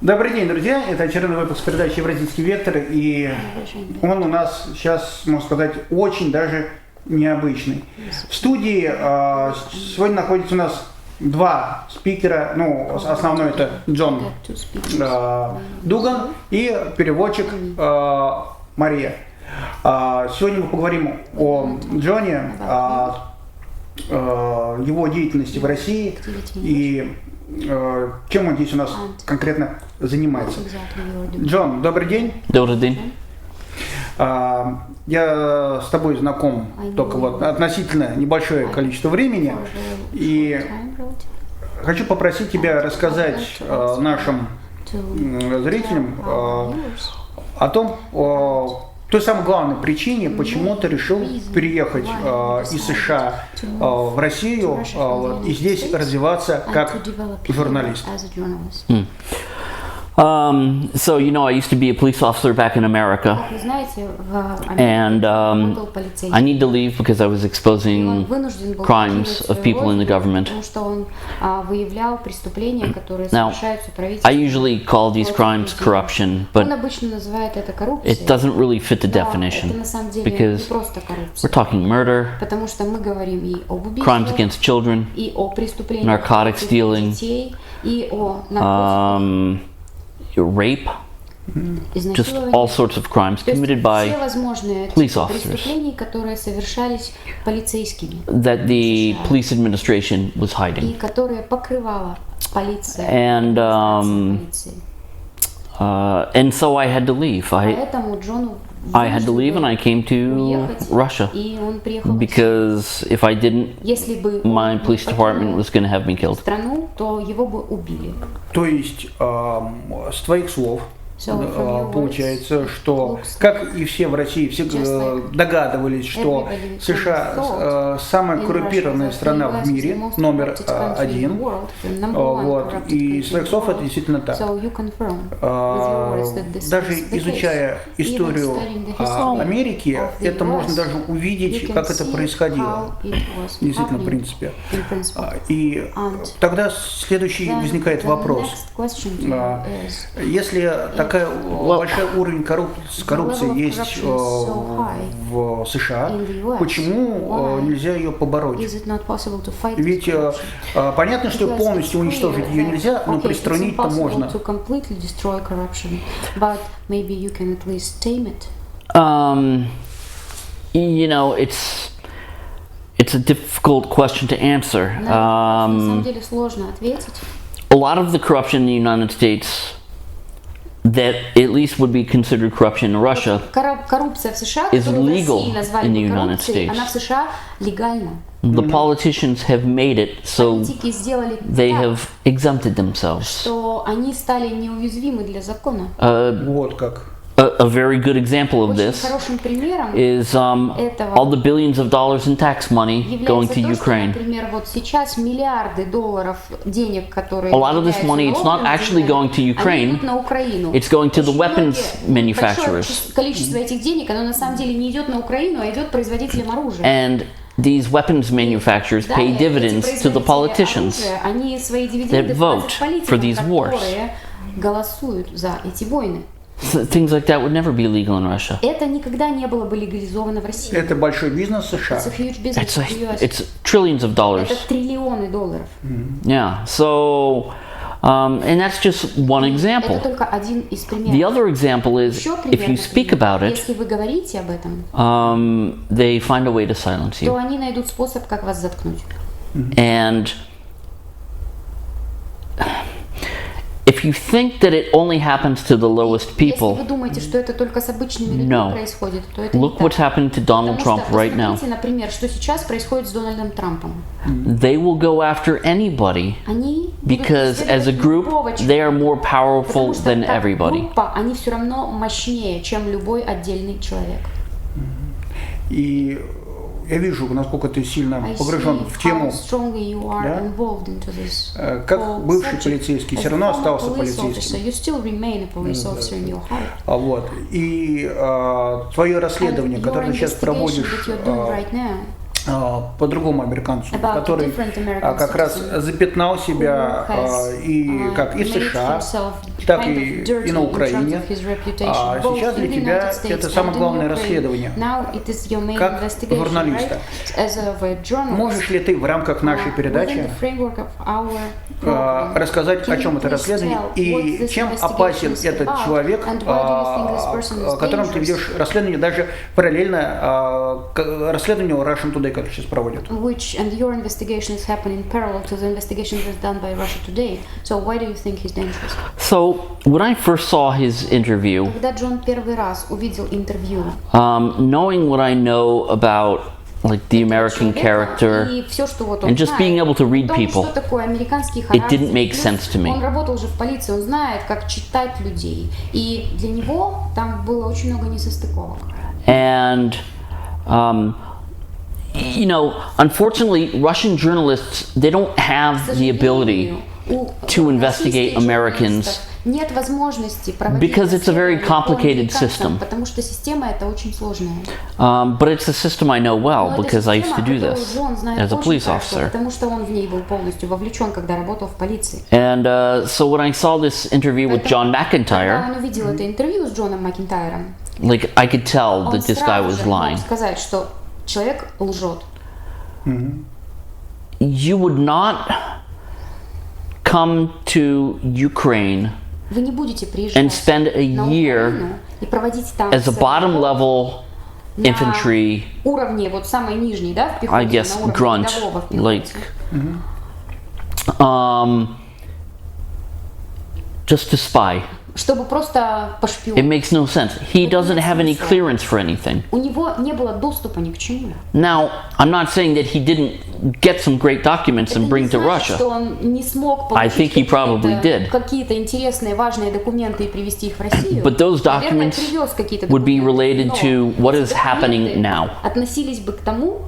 Добрый день, друзья! Это очередной выпуск передачи «Евразийский Вектор», и он у нас сейчас, можно сказать, очень даже необычный. В студии сегодня находится у нас два спикера, ну, основной это Джон-Марк Дуган и переводчик Мария. Сегодня мы поговорим о Джоне, о его деятельности в России и чем он здесь у нас конкретно занимается. Джон, добрый день. Добрый день. Я с тобой знаком только вот относительно небольшое количество времени, и хочу попросить тебя рассказать нашим зрителям о том, той самой главной причине, почему ты решил переехать из США в Россию и здесь развиваться как журналист. So, you know, I used to be a police officer back in America, and I need to leave because I was exposing crimes of people in the government. Now, I usually call these crimes corruption, but it doesn't really fit the definition, because we're talking murder, crimes against children, narcotics dealing, rape, just all sorts of crimes committed by police officers that the police administration was hiding. And so I had to leave. I had to leave and I came to Russia because if I didn't, my police department was going to have me killed. То есть, с твоих слов, получается, что, как и все в России, все догадывались, что США самая коррумпированная страна в мире, номер один. Вот. И из своих слов это действительно так. Даже изучая историю Америки, это можно даже увидеть, как это происходило. Действительно, в принципе. И тогда следующий возникает вопрос. Если такой большой уровень коррупции есть в США, почему нельзя ее побороть? Ведь понятно, что полностью уничтожить ее нельзя, но приструнить-то можно. You know, it's a difficult question to answer. A lot of the corruption in the United States that at least would be considered corruption in Russia is legal in the United States. The politicians have made it so they have exempted themselves. Вот как. A very good example of this is all the billions of dollars in tax money going to Ukraine. A lot of this money, it's not actually going to Ukraine, it's going to the weapons manufacturers. And these weapons manufacturers pay dividends to the politicians that vote for these wars. Things like that would never be legal in Russia. Это большой бизнес США. It's trillions of dollars. Yeah. So, and that's just one example. The other example is if you speak about it, they find a way to silence you. And if you think that it only happens to the lowest people, no. Look what's happening to Donald Trump right now. They will go after anybody because as a group, they are more powerful than everybody. И я вижу, насколько ты сильно погружен в тему. Да? Как бывший полицейский, все равно остался полицейским. Вот. И твое расследование, которое ты сейчас проводишь по-другому американцу, который как раз запятнал себя и как и в США, так и на Украине. А сейчас для тебя это самое главное расследование, как журналиста. Можешь ли ты в рамках нашей передачи рассказать, о чем это расследование и чем опасен этот человек, которым ты ведешь расследование, даже параллельно расследованию Russian Today, как сейчас проводят? Which and your investigation is happening parallel to the investigation that's done by Russia Today. So why do you think he's dangerous? So when I first saw his interview, когда Джон первый раз увидел интервью, knowing what I know about like the American character and just being able to read people, it didn't make sense to me. Он работал уже в полиции, он знает, как читать людей, и для него там было очень много несостыковок. And you know, unfortunately, Russian journalists, they don't have the ability to investigate Americans нет возможности проводить because it's a very complicated system. Потому что система это очень сложная. But it's a system I know well because I used to do this as a police officer. Потому что он в ней был полностью вовлечен, когда работал в полиции. And so when I saw this interview with John McIntyre, когда он увидел это интервью с Джоном Макинтайром, like I could tell that this guy was lying. Сказать, что человек лжет. You would not come to Ukraine Вы не будете and spend a year и проводить там as a bottom level infantry, уровне вот самой нижней, да, в пехоте, I guess, grunt, like just to spy. Чтобы просто пошпионить. It makes no sense. He doesn't have any clearance for anything. У него не было доступа ни к чему. Now, I'm not saying that he didn't get some great documents and bring to Russia. Что он не смог I think he probably did. Какие-то интересные, важные документы и привезти их в Россию. But those documents would be related to what is happening now. Относились бы к тому,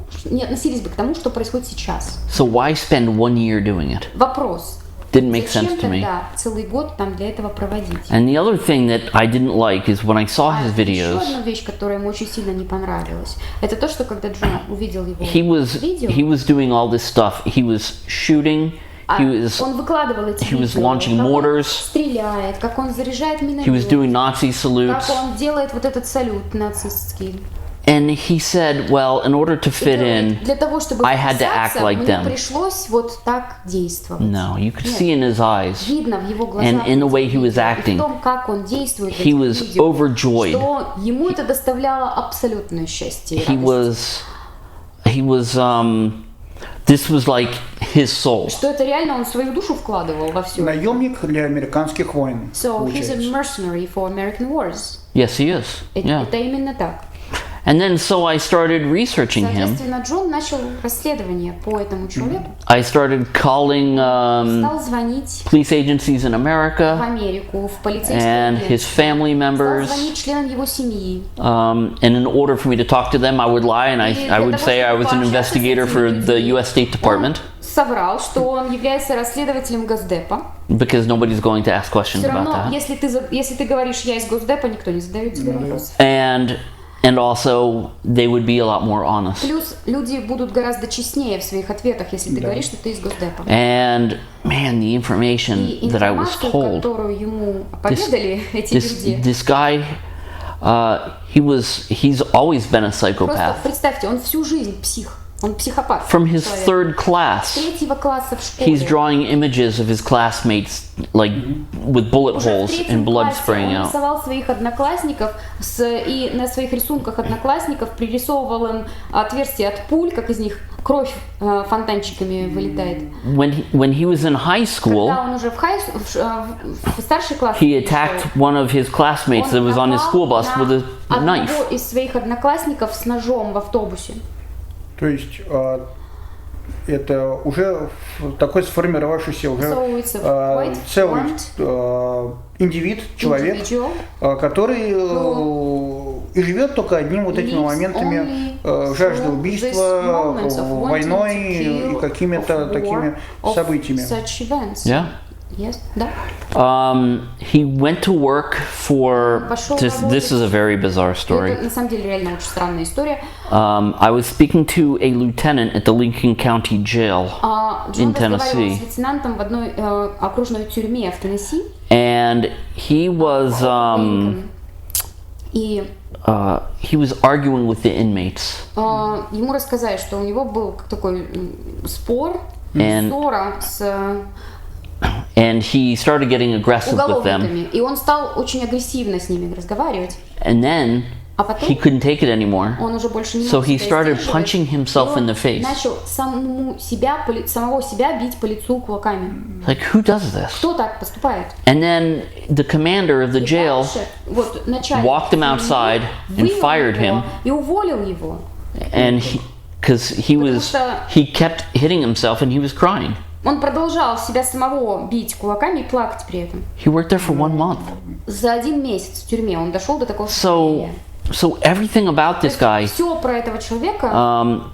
что происходит сейчас. So why spend 1 year doing it? Вопрос. Didn't make sense to me. Целый год там для этого проводить. And the other thing that I didn't like is when I saw his videos. Еще одна вещь, которая ему очень сильно не понравилась, это то, что когда Джон увидел его видео, he was doing all this stuff. He was shooting. Он выкладывал эти he was launching mortars. Стреляет, как он заряжает минометы. He was doing Nazi salutes. Как он делает вот этот салют нацистский. And he said, well, in order to fit in, I had to act like them. No, you could see in his eyes and in the way he was acting, he was overjoyed. He was, this was like his soul. Что это реально он свою душу вкладывал во всё. Наемник для американских войн. So he's a mercenary for American wars. Yes, he is. Это именно так. And then so I started researching him. Соответственно, Джон начал расследование по этому человеку. I started calling стал звонить police agencies in America в Америку, в полицейские and his family members. Стал звонить членам его семьи. And in order for me to talk to them, I would lie and I would say I was an investigator for the U.S. State Department. Соврал, что он является расследователем Госдепа. Because nobody's going to ask questions about that. Если ты говоришь, я из Госдепа, никто не задает тебе вопросов. And also, they would be a lot more honest. Плюс люди будут гораздо честнее в своих ответах, если ты говоришь, что ты из Госдепа. And man, the information that I was told. Которую ему поведали эти люди. This guy, he's always been a psychopath. Просто представьте, он всю жизнь псих. Он психопат. From his third class, третьего класса в школе. He's drawing images of his classmates, like with bullet holes and blood spraying out. Он рисовал своих одноклассников и на своих рисунках одноклассников пририсовывал им отверстия от пуль, как из них кровь фонтанчиками вылетает. When he was in high school, когда он уже в старший класс, he attacked one of his classmates that was on his school bus with a knife. Одного из своих одноклассников с ножом в автобусе. То есть это уже такой сформировавшийся уже целый индивид, человек, который и живет только одним вот этими моментами жажды убийства, войной и какими-то такими событиями. Yeah. Yes, да. He went to work for. This is a very bizarre story. Это на самом деле реально очень странная история. I was speaking to a lieutenant at the Lincoln County Jail in Tennessee. С лейтенантом в одной окружной тюрьме в Теннесси. And he was arguing with the inmates. Ему рассказали, что у него был такой спор, ссора с And he started getting aggressive with them. И он стал очень агрессивно с ними разговаривать. And then he couldn't take it anymore. Он уже больше не So мог he себя started сдерживать. punching himself in the face. Начал самого себя бить по лицу кулаками. Like, who does this? Кто так поступает? And then the commander of the jail walked him outside and fired him. И уволил его. And because he kept hitting himself and he was crying. Он продолжал себя самого бить кулаками и плакать при этом. He worked there for 1 month. За 1 месяц в тюрьме он дошел до такого состояния. So everything about this guy Все про этого человека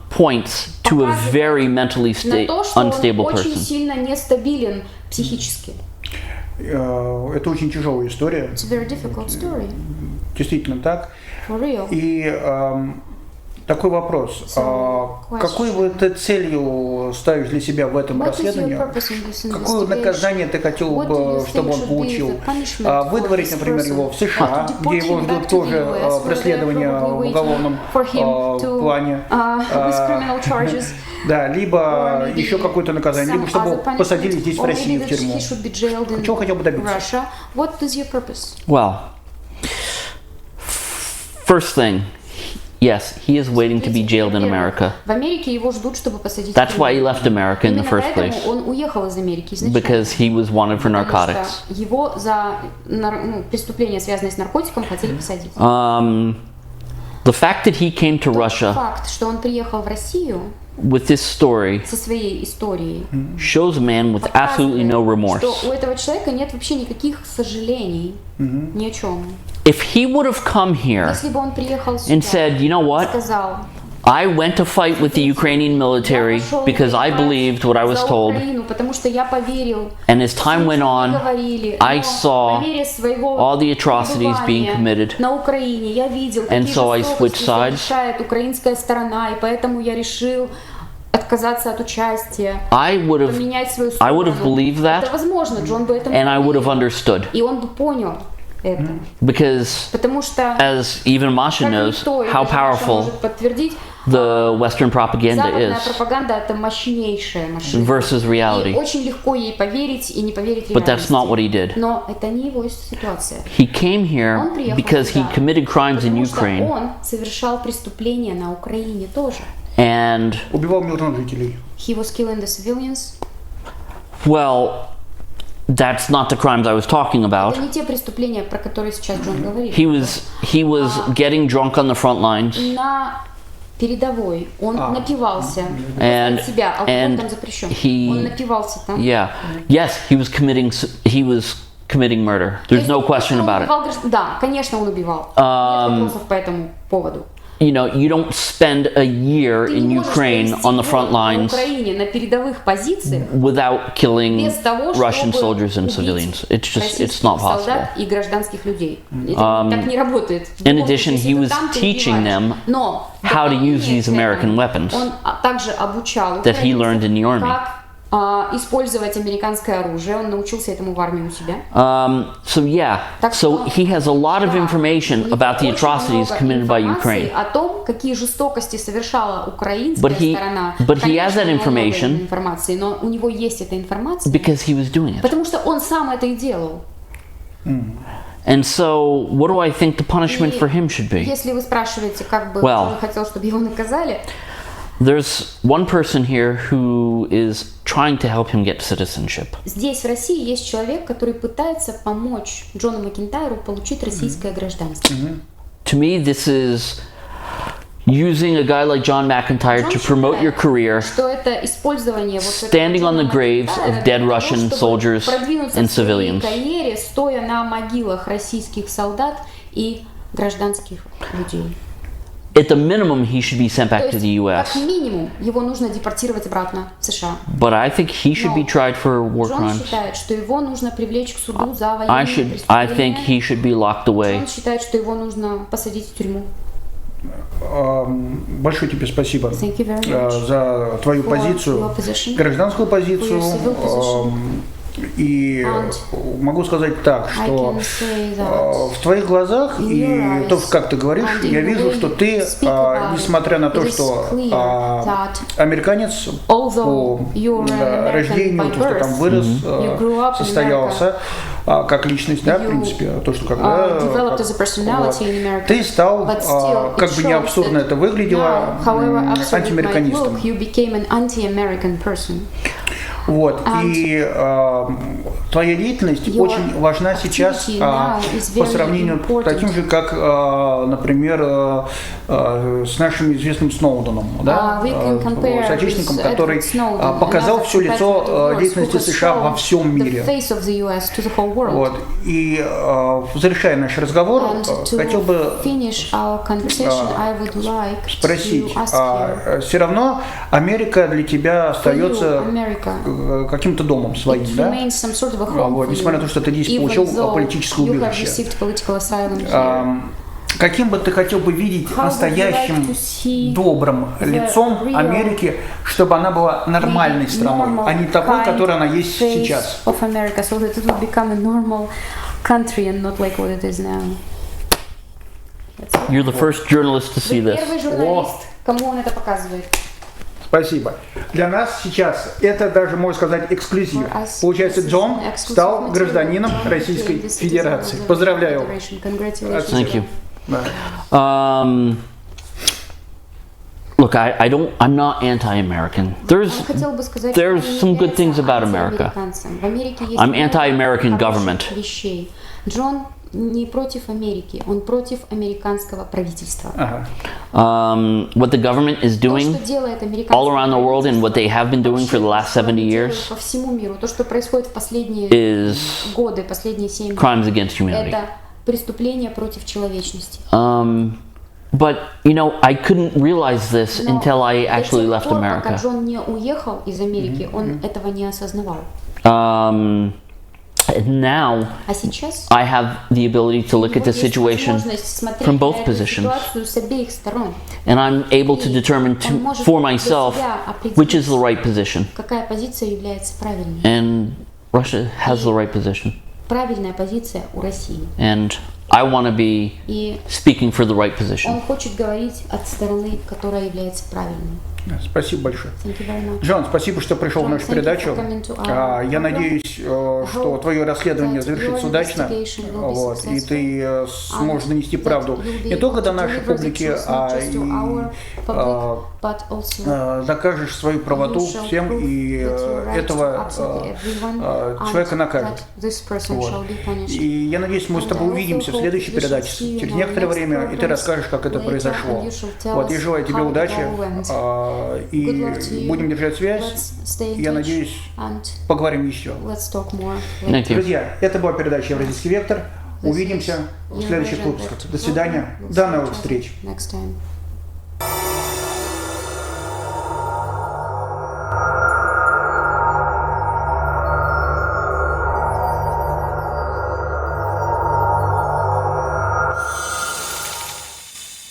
points to a very mentally на то, что unstable он очень person. сильно нестабилен психически. Это очень тяжелая история. It's a very difficult story. Действительно так. For real. И такой вопрос. Какой вы целью ставишь для себя в этом расследовании? Какое наказание ты хотел бы, чтобы он получил? Выдворить, например, его в США, где его ждут тоже преследования в уголовном плане. Да, либо еще какое-то наказание, либо чтобы посадили здесь в России в тюрьму. Чего хотел бы добиться? Well, first thing, yes, he is waiting to be jailed in America. В Америке его ждут, чтобы посадить. That's why he left America in the first place. Он уехал из Америки изначально. Because he was wanted for narcotics. Его за преступления, связанные с наркотиком, хотели посадить. The fact that he came to Russia факт, что он приехал в Россию with this story со своей историей shows a man with absolutely no remorse. Что у этого человека нет вообще никаких сожалений ни о чем. If he would have come here Если бы он приехал сюда, and said, you know what, сказал, I went to fight with the Ukrainian military because I believed what I was told, потому что я поверил, and as time went on, I saw all the atrocities being committed, на Украине, я видел, and so I switched sides. Совершает украинская сторона, и поэтому я решил отказаться от участия, поменять свою сторону. I would have believed that, это возможно, Джон бы этому and I would have understood. И он бы понял это. Because, потому что, as even Masha knows, how powerful the Western propaganda is это мощнейшая машина. Versus reality. И очень легко ей поверить и не поверить в But that's not what he did. Но это не его ситуация. He came here because he committed crimes in Ukraine. Он совершал преступления на Украине тоже. And убивал мирных жителей. He was killing the civilians. Well, that's not the crimes I was talking about. Это не те преступления, про которые сейчас Джон говорит. He was getting drunk on the front lines. На передовой он напивался себя, алкоголь там запрещен. Он напивался там. Yeah. Yes, he was committing murder. There's no question about it. Да, конечно, он убивал. Нет вопросов по этому поводу. You know, you don't spend a year in Ukraine on the front lines without killing Russian soldiers and civilians. It's not possible. In addition, he was teaching them how to use these American weapons that he learned in the army. Использовать американское оружие, он научился этому в армии у себя. So he has a lot of information about the atrocities committed by Ukraine. О том, какие жестокости совершала украинская сторона. But he has that information информации, но у него есть эта информация. Because he was doing it. Потому что он сам это и делал. And so, what do I think the punishment for him should be? Если вы спрашиваете, как бы он хотел, чтобы его наказали. There's one person here who is trying to help him get citizenship. Здесь в России есть человек, который пытается помочь Джону Макентайру получить российское гражданство. To me, this is using a guy like John McIntyre to promote your career, standing on the graves of dead Russian soldiers and civilians. Стоя на могилах российских солдат и гражданских людей. at the minimum, he should be sent back to the U.S. Как минимум, его нужно депортировать обратно в США. But I think he should be tried for war Джон crimes. считает, что его нужно привлечь к суду за военные преступления. I think he should be locked away. Джон считает, что его нужно посадить в тюрьму. Большое тебе спасибо за твою позицию, гражданскую позицию. И могу сказать так, что в твоих глазах и то, как ты говоришь, я вижу, что ты, несмотря на то, что американец по рождению, то, что там вырос, состоялся как личность, да, в принципе, то, что когда ты стал, как бы не абсурдно это выглядело, антиамериканистом. Вот, и твоя деятельность очень важна сейчас по сравнению с таким же, как, например, с нашим известным Сноуденом, да, соотечественником, который показал все лицо деятельности США во всем мире. Вот, и завершая наш разговор, хотел бы спросить, все равно Америка для тебя остается каким-то домом своим, да? Вот, несмотря на то, что ты здесь получил политическое убежище. Каким бы ты хотел бы видеть настоящим добрым лицом Америки, чтобы она была нормальной страной, а не такой, которой она есть сейчас? You're the first journalist to see this. Первый журналист, кому он это показывает. Спасибо. Для нас сейчас это даже, можно сказать, эксклюзив. Получается, Джон стал гражданином Российской Федерации. Поздравляю. Thank you. Look, I'm not anti-American. There's some good things about America. I'm anti-American government. Джон не против Америки, он против американского правительства. What the government is doing all around the world and what they have been doing for the last 70 years по всему миру, то, что происходит в последние годы, последние 7 лет, crimes against humanity. Это преступление против человечности. But you know, I couldn't realize this until I actually left America. Пока Джон не уехал из Америки, он этого не осознавал. Now I have the ability to look at the situation from both positions, and I'm able to determine for myself which is the right position. And Russia has the right position. Правильная позиция у России. And I want to be speaking for the right position. Он хочет говорить от стороны, которая является правильной. Спасибо большое. Джон, спасибо, что пришел в нашу передачу. Я надеюсь, что твое расследование завершится удачно, вот, и ты сможешь донести правду не только до нашей публики, а и докажешь свою правоту всем, и этого человека накажут. Вот. И я надеюсь, мы с тобой увидимся в следующей передаче через некоторое время, и ты расскажешь, как это произошло. Вот, я желаю тебе удачи. И будем держать связь. Я надеюсь, поговорим еще. Друзья, это была передача «Евразийский вектор». Увидимся в следующих выпусках. До свидания. До новых встреч.